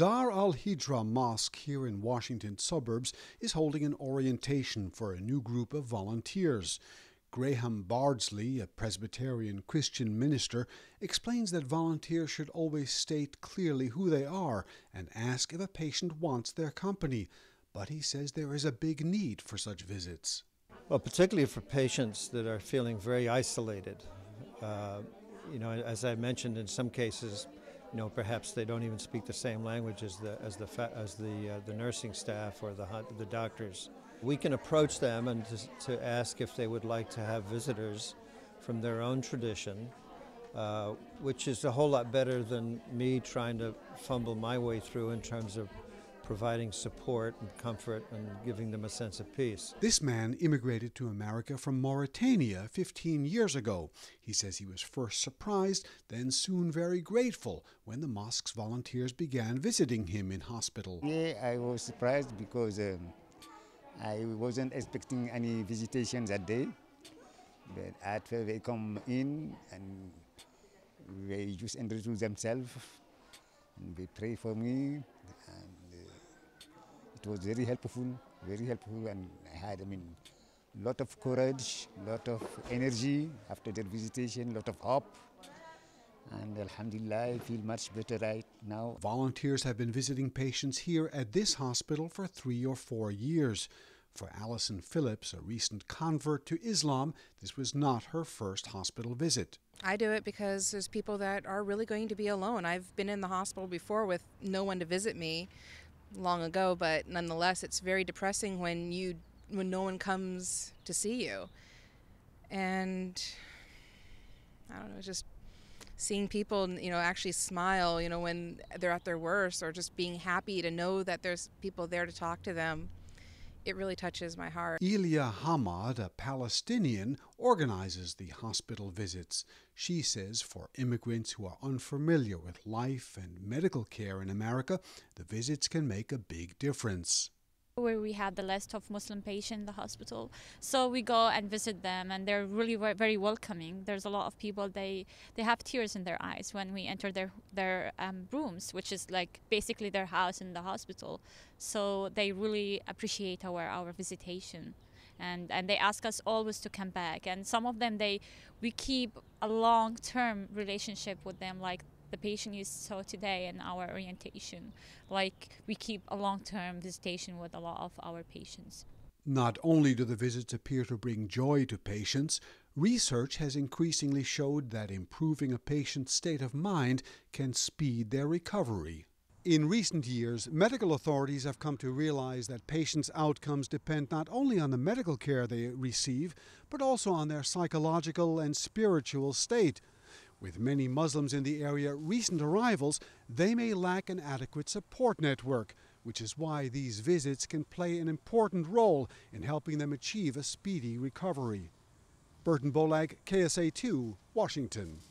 Dar al-Hijra Mosque here in Washington suburbs is holding an orientation for a new group of volunteers. Graham Bardsley, a Presbyterian Christian minister, explains that volunteers should always state clearly who they are and ask if a patient wants their company. But he says there is a big need for such visits. Well, particularly for patients that are feeling very isolated. As I mentioned, in some cases, perhaps they don't even speak the same language as the nursing staff or the doctors. We can approach them and to ask if they would like to have visitors from their own tradition, which is a whole lot better than me trying to fumble my way through in terms of providing support and comfort and giving them a sense of peace. This man immigrated to America from Mauritania 15 years ago. He says he was first surprised, then soon very grateful when the mosque's volunteers began visiting him in hospital. Yeah, I was surprised because I wasn't expecting any visitation that day. But after they come in and they just introduce themselves and they pray for me. And it was very helpful, and I had, a lot of courage, lot of energy after their visitation, lot of hope, and alhamdulillah, I feel much better right now. Volunteers have been visiting patients here at this hospital for 3 or 4 years. For Allyson Phillips, a recent convert to Islam, this was not her first hospital visit. I do it because there's people that are really going to be alone. I've been in the hospital before with no one to visit me long ago, but nonetheless, it's very depressing when no one comes to see you. And I don't know, just seeing people, actually smile, when they're at their worst, or just being happy to know that there's people there to talk to them. It really touches my heart. Elyaa Hammad, a Palestinian, organizes the hospital visits. She says for immigrants who are unfamiliar with life and medical care in America, the visits can make a big difference. Where we had the list of Muslim patients in the hospital. So we go and visit them, and they're really very welcoming. There's a lot of people, they have tears in their eyes when we enter their rooms, which is like basically their house in the hospital. So they really appreciate our visitation. And they ask us always to come back. And some of them, we keep a long-term relationship with them, like the patient you saw today in our orientation. Like, we keep a long-term visitation with a lot of our patients. Not only do the visits appear to bring joy to patients, research has increasingly showed that improving a patient's state of mind can speed their recovery. In recent years, medical authorities have come to realize that patients' outcomes depend not only on the medical care they receive, but also on their psychological and spiritual state. With many Muslims in the area recent arrivals, they may lack an adequate support network, which is why these visits can play an important role in helping them achieve a speedy recovery. Burton Bolag, KSA2, Washington.